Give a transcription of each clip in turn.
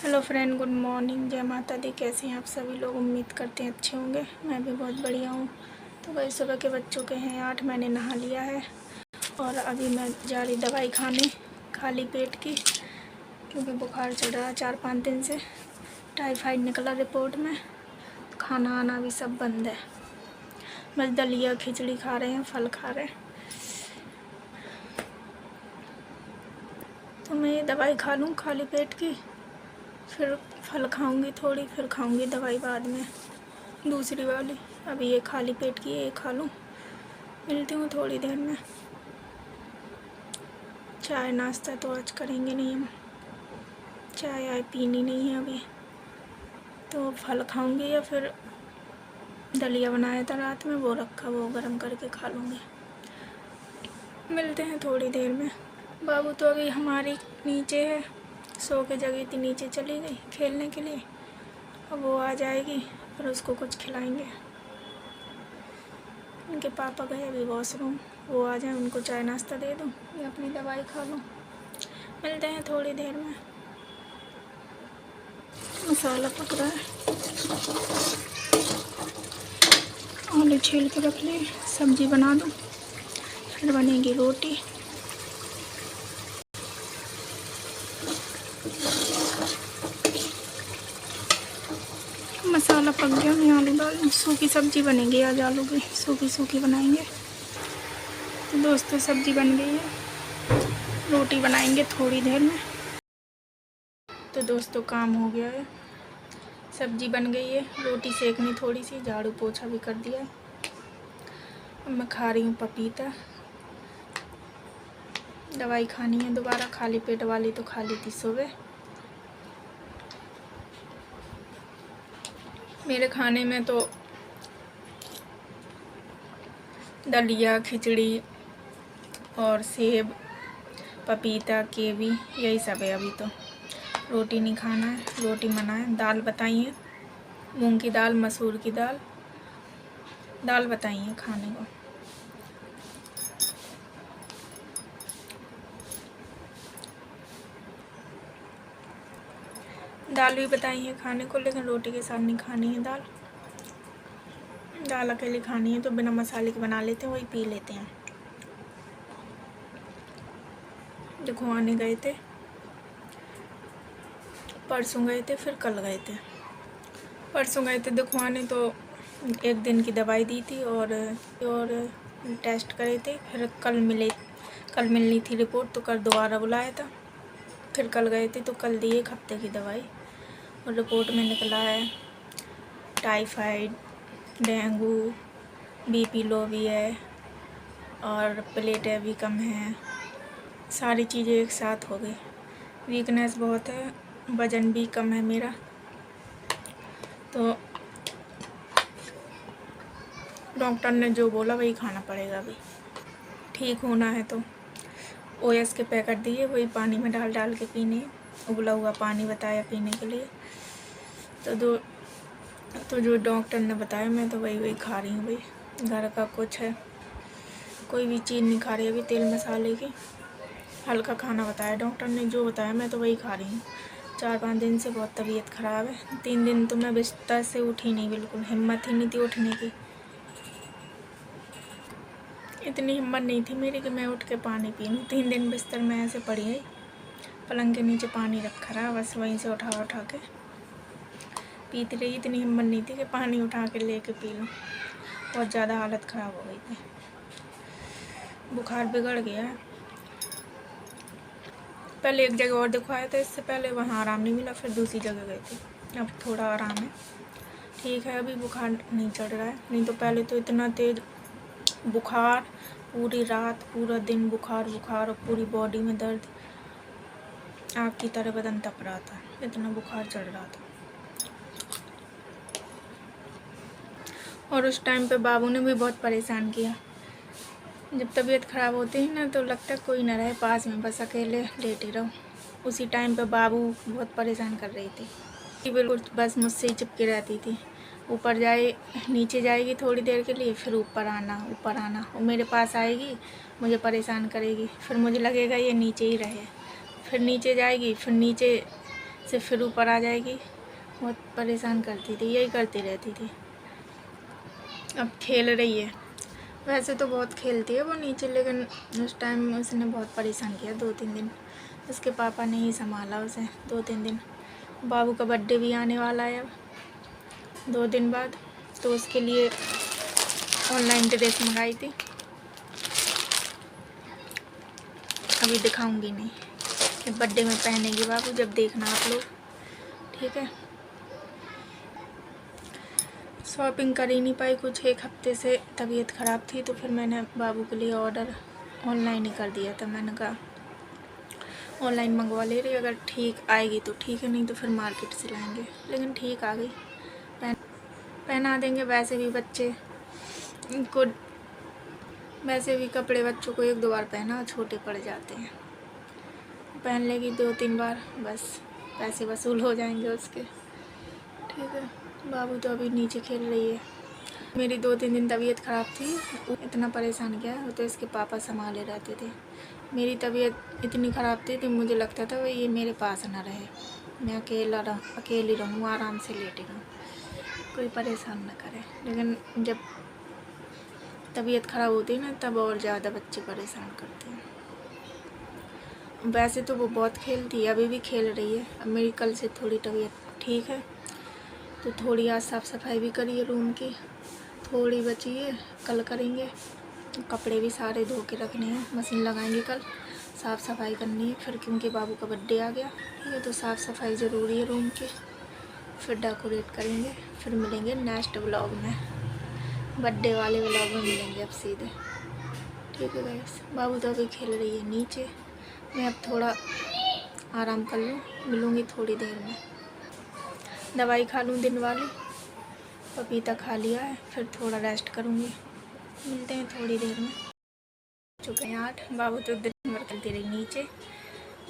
Hello friend, good morning, जय माता दी। कैसे हैं आप सभी लोग? उम्मीद करते हैं अच्छे होंगे। मैं भी बहुत बढ़िया हूँ। तो भाई सुबह के बच्चों के हैं 8, मैंने नहा लिया है और अभी मैं जा रही दवाई खाने खाली पेट की, क्योंकि बुखार चल रहा है 4-5 दिन से। टाइफाइड निकला रिपोर्ट में। खाना आना भी सब बंद है, बस दलिया खिचड़ी खा रहे हैं, फल खा रहे हैं। तो मैं ये दवाई खा लूँ खाली पेट की, फिर फल खाऊंगी थोड़ी, फिर खाऊंगी दवाई बाद में दूसरी वाली। अभी ये खाली पेट की ये खा लूँ। मिलती हूँ थोड़ी देर में। चाय नाश्ता तो आज करेंगे नहीं हम, चाय आय पीनी नहीं है अभी। तो फल खाऊंगी या फिर दलिया बनाया था रात में, वो रखा, वो गरम करके खा लूँगी। मिलते हैं थोड़ी देर में। बाबू तो अभी हमारी नीचे है, सो के जगह थी, नीचे चली गई खेलने के लिए। अब वो आ जाएगी, फिर उसको कुछ खिलाएंगे। उनके पापा गए अभी वॉशरूम, वो आ जाए, उनको चाय नाश्ता दे दूँ या अपनी दवाई खा लूँ। मिलते हैं थोड़ी देर में। मसाला पक रहा है, आलू छील के रख लिए, सब्जी बना दूँ, फिर बनेगी रोटी। मसाला पक गया, मैं आलू डाल दूँ। सूखी सब्जी बनेगी आज, आलू की सूखी बनाएंगे। तो दोस्तों सब्जी बन गई है, रोटी बनाएंगे थोड़ी देर में। तो दोस्तों काम हो गया है, सब्जी बन गई है, रोटी सेकनी थोड़ी सी, झाड़ू पोछा भी कर दिया। अब मैं खा रही हूँ पपीता। दवाई खानी है दोबारा, खाली पेट वाली तो खा ली थी सुबह। मेरे खाने में तो दलिया खिचड़ी और सेब पपीता कीवी यही सब है। अभी तो रोटी नहीं खाना है, रोटी मना है। दाल बताई है, मूंग की दाल, मसूर की दाल बताई है खाने को। दाल भी बताई है खाने को, लेकिन रोटी के साथ नहीं खानी है दाल। दाल अकेले खानी है तो बिना मसाले के बना लेते हैं, वही पी लेते हैं। दिखवाने गए थे, परसों गए थे, फिर कल गए थे। परसों गए थे दिखवाने, तो 1 दिन की दवाई दी थी और टेस्ट करे थे। फिर कल मिलनी थी रिपोर्ट, तो कल दोबारा बुलाया था। फिर कल गए थे तो कल दी 1 हफ्ते की दवाई, और रिपोर्ट में निकला है टाइफाइड, डेंगू, बीपी लो भी है और प्लेटें भी कम हैं। सारी चीज़ें एक साथ हो गई। वीकनेस बहुत है, वज़न भी कम है मेरा। तो डॉक्टर ने जो बोला वही खाना पड़ेगा अभी, ठीक होना है। तो OS के पैकेट दिए, वही पानी में डाल के पीने, उबला हुआ पानी बताया पीने के लिए। तो जो डॉक्टर ने बताया मैं तो वही खा रही हूँ। भाई घर का कुछ है, कोई भी चीज़ नहीं खा रही अभी, तेल मसाले की। हल्का खाना बताया डॉक्टर ने, जो बताया मैं तो वही खा रही हूँ। 4-5 दिन से बहुत तबीयत ख़राब है। 3 दिन तो मैं बिस्तर से उठी नहीं, बिल्कुल हिम्मत ही नहीं थी उठने की। इतनी हिम्मत नहीं थी मेरी कि मैं उठ के पानी पी लूँ। 3 दिन बिस्तर में ऐसे पड़ी है, पलंग के नीचे पानी रखा रहा, बस वहीं से उठा के पीती रही। इतनी हिम्मत नहीं थी कि पानी उठा के लेके पी लूँ। बहुत ज़्यादा हालत ख़राब हो गई थी, बुखार बिगड़ गया है। पहले एक जगह और दिखवाया था इससे पहले, वहाँ आराम नहीं मिला, फिर दूसरी जगह गए थे। अब थोड़ा आराम है, ठीक है, अभी बुखार नहीं चढ़ रहा है। नहीं तो पहले तो इतना तेज़ बुखार, पूरी रात पूरा दिन बुखार और पूरी बॉडी में दर्द, आग की तरह बदन तप रहा था, इतना बुखार चढ़ रहा था। और उस टाइम पे बाबू ने भी बहुत परेशान किया। जब तबीयत ख़राब होती है ना तो लगता है कोई ना रहे पास में, बस अकेले लेटे रहो। उसी टाइम पे बाबू बहुत परेशान कर रही थी कि बिल्कुल बस मुझसे ही चिपकी रहती थी। ऊपर जाए, नीचे जाएगी थोड़ी देर के लिए, फिर ऊपर आना, और मेरे पास आएगी, मुझे परेशान करेगी। फिर मुझे लगेगा ये नीचे ही रहे, फिर नीचे जाएगी, फिर नीचे से फिर ऊपर आ जाएगी। बहुत परेशान करती थी, यही करती रहती थी। अब खेल रही है। वैसे तो बहुत खेलती है वो नीचे, लेकिन उस टाइम उसने बहुत परेशान किया 2-3 दिन। उसके पापा ने ही संभाला उसे 2-3 दिन। बाबू का बर्थडे भी आने वाला है अब 2 दिन बाद, तो उसके लिए ऑनलाइन ड्रेस मंगाई थी। अभी दिखाऊंगी नहीं कि बर्थडे में पहनेगी बाबू, जब देखना आप लोग, ठीक है। शॉपिंग कर ही नहीं पाई कुछ, 1 हफ्ते से तबीयत ख़राब थी, तो फिर मैंने बाबू के लिए ऑर्डर ऑनलाइन ही कर दिया था। मैंने कहा ऑनलाइन मंगवा ले रही, अगर ठीक आएगी तो ठीक है, नहीं तो फिर मार्केट से लाएंगे। लेकिन ठीक आ गई, पहना देंगे। वैसे भी बच्चे को, वैसे भी कपड़े बच्चों को 1-2 बार पहना छोटे पड़ जाते हैं। पहन लेगी 2-3 बार, बस पैसे वसूल हो जाएंगे उसके, ठीक है। बाबू तो अभी नीचे खेल रही है। मेरी 2-3 दिन तबीयत ख़राब थी, इतना परेशान किया, वो तो इसके पापा संभाले रहते थे। मेरी तबीयत इतनी ख़राब थी तो मुझे लगता था ये मेरे पास ना रहे, मैं अकेली रहूँ, आराम से लेटी रहूँ, कोई परेशान ना करे। लेकिन जब तबीयत ख़राब होती है ना, तब और ज़्यादा बच्चे परेशान करते हैं। वैसे तो वो बहुत खेलती है, अभी भी खेल रही है। अब मेरी कल से थोड़ी तबीयत ठीक है, तो थोड़ी आज साफ़ सफाई भी करी है रूम की, थोड़ी बची है, कल करेंगे। कपड़े भी सारे धो के रखने हैं, मशीन लगाएंगे कल, साफ़ सफाई करनी है फिर, क्योंकि बाबू का बर्थडे आ गया, ठीक है। तो साफ़ सफाई ज़रूरी है रूम की, फिर डेकोरेट करेंगे। फिर मिलेंगे नेक्स्ट व्लॉग में, बर्थडे वाले व्लॉग में मिलेंगे अब सीधे, ठीक है गाइस। बाबू तो अभी खेल रही है नीचे, मैं अब थोड़ा आराम कर लूँ, मिलूँगी थोड़ी देर में। दवाई खा लूँ दिन वाली, पपीता खा लिया है, फिर थोड़ा रेस्ट करूँगी। मिलते हैं थोड़ी देर में। चुके हैं 8। बाबू तो दिन भर खेलती रही नीचे,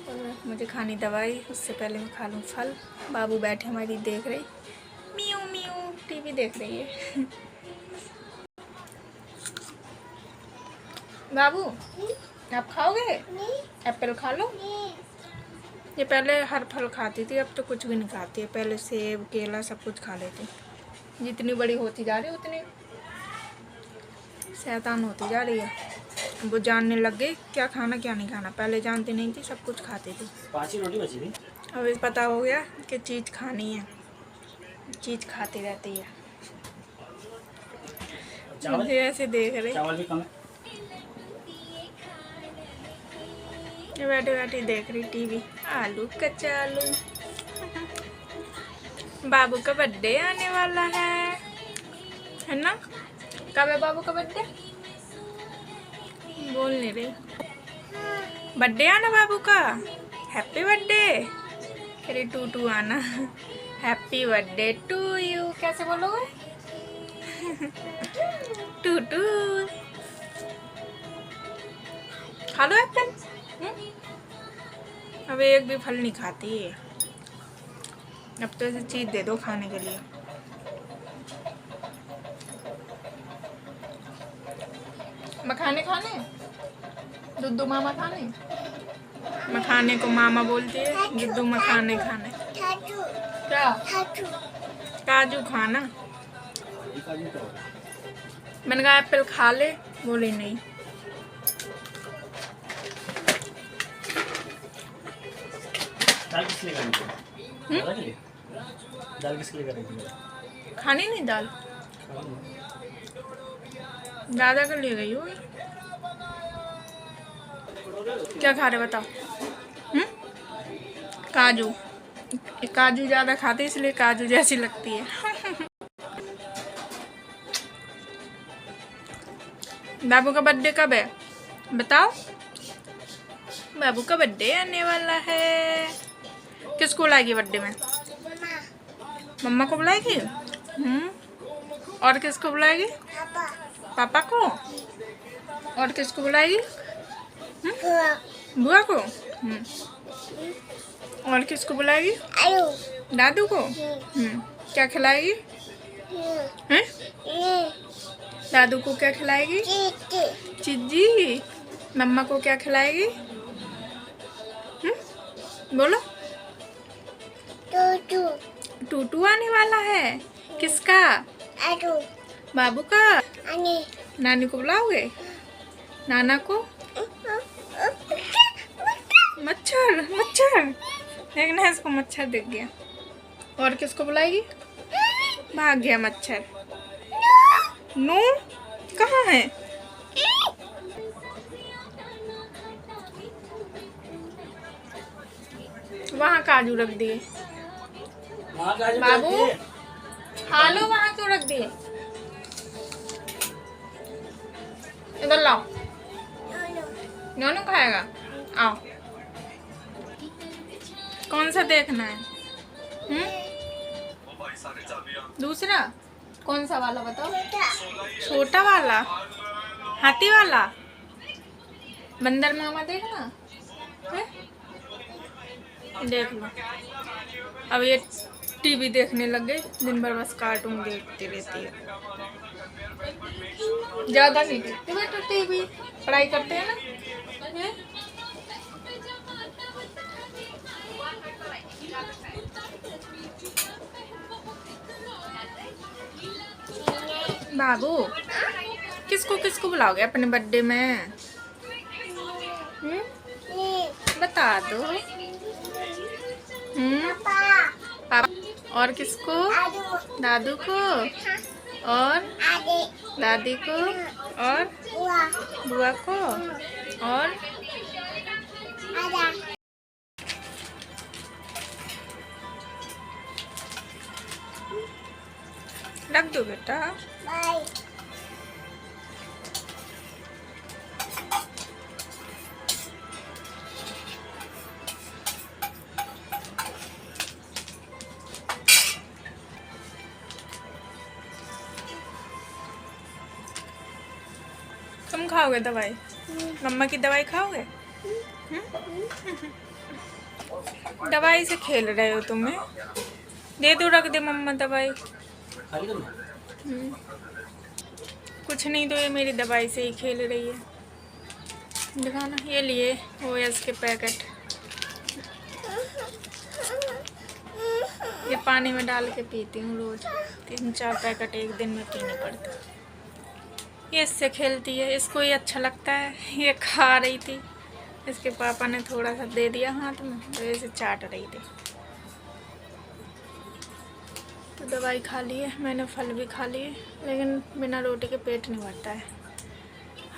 और मुझे खानी दवाई, उससे पहले मैं खा लूँ फल। बाबू बैठे हमारी देख रही, म्यू म्यू टीवी देख रही है। बाबू आप खाओगे? एप्पल खा लो। ये पहले हर फल खाती थी, अब तो कुछ भी नहीं खाती है। पहले सेब केला सब कुछ खा लेती, जितनी बड़ी होती जा रही है उतनी शैतान होती जा रही है। वो जानने लग गई क्या खाना क्या नहीं खाना, पहले जानती नहीं थी, सब कुछ खाती थी। 5 ही रोटी बची थी। अब पता हो गया कि चीज़ खानी है, चीज़ खाती रहती है। मुझे ऐसे देख रही, चावल भी कम है। बैठे बैठे देख रही टीवी, आलू कच्चा आलू। बाबू का बर्थडे आने वाला है ना? कब है बाबू का बर्थडे? बोल नहीं रही। बर्थडे आना बाबू का, हैप्पी बर्थडे। अरे टू आना, हैप्पी बर्थडे टू यू। कैसे बोलोगे? टू खा लो एप्पल। अब एक भी फल नहीं खाती है, अब तो ऐसी चीज़ दे दो खाने के लिए। मखाने खाने, दुद्धू मामा खाने, मखाने को मामा बोलती है, दुद्धू मखाने खाने। क्या? काजू खाना। मैंने कहा एप्पल खा ले, बोली नहीं। दाल किस लिए करेंगे? दाल किस लिए करेंगे? खानी नहीं दाल, दादा कर ले गई होगी। क्या खा रहे बताओ? काजू, काजू ज़्यादा खाते इसलिए काजू जैसी लगती है। बाबू का बर्थडे कब है बताओ? बाबू का बर्थडे आने वाला है। किसको बुलाएगी बर्थडे में? मम्मा को बुलाएगी? और किसको बुलाएगी? पापा को। और किसको बुलाएगी? बुआ को। और किसको बुलाएगी? दादू को। क्या खिलाएगी? हैं? दादू को क्या खिलाएगी? चिज्जी। मम्मा को क्या खिलाएगी? बोलो। टूटू आने वाला है। किसका? बाबू का। नानी को बुलाओगे? नाना को? मच्छर मच्छर देखना है, इसको मच्छर दिख गया। और किसको बुलाएगी? भाग गया मच्छर। नू कहाँ है? वहाँ काजू रख दिए। बाबू आलू वहाँ क्यों रख दिए? इधर लाओ। नोनू खाएगा? आओ। कौन सा देखना है? दूसरा कौन सा वाला बताओ? छोटा वाला, हाथी वाला, बंदर मामा देखना है? देख लो। अब ये टीवी देखने लग गए, दिन भर बस कार्टून देखती रहती है। ज्यादा नहीं देखते बेटा टीवी, पढ़ाई करते हैं ना। बाबू किसको किसको बुलाओगे अपने बर्थडे में? बता दो। पापा और किसको? दादू को और दादी को और बुआ को और रख दो बेटा। तुम खाओगे दवाई? मम्मा की दवाई खाओगे? दवाई से खेल रहे हो तुम्हें? दे दो, रख दे मम्मा दवाई। कुछ नहीं तो ये मेरी दवाई से ही खेल रही है। दिखाना। ये लिए OS के पैकेट, ये पानी में डाल के पीती हूँ रोज। 3-4 पैकेट एक दिन में पीने पड़ते। ये इससे खेलती है, इसको ये अच्छा लगता है। ये खा रही थी, इसके पापा ने थोड़ा सा दे दिया हाथ में तो इसे चाट रही थी। तो दवाई खा ली है, मैंने फल भी खा लिए, लेकिन बिना रोटी के पेट नहीं भरता है।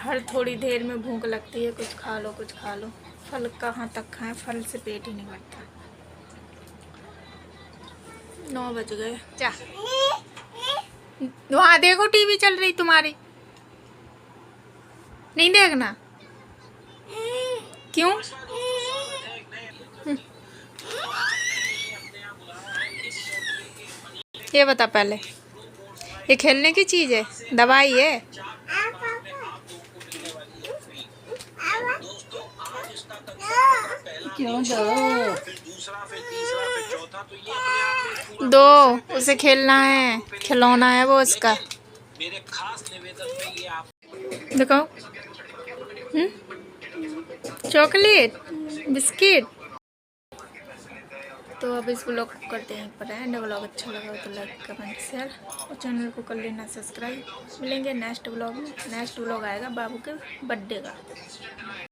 हर थोड़ी देर में भूख लगती है, कुछ खा लो कुछ खा लो। फल कहाँ तक खाएं, फल से पेट ही नहीं भरता। 9 बज गए। जा वहाँ देखो टीवी चल रही तुम्हारी, नहीं देखना? क्यों? ये बता पहले, ये खेलने की चीज है? दवाई है? क्यों दो, उसे खेलना है, खिलौना है वो उसका। दिखाओ। Chocolate, biscuit. तो अब इस ब्लॉग को करते हैं पर एंड। ब्लॉग अच्छा लगा तो लाइक कमेंट शेयर और चैनल को कर लेना सब्सक्राइब। मिलेंगे नेक्स्ट ब्लॉग में। नेक्स्ट ब्लॉग आएगा बाबू के बर्थडे का।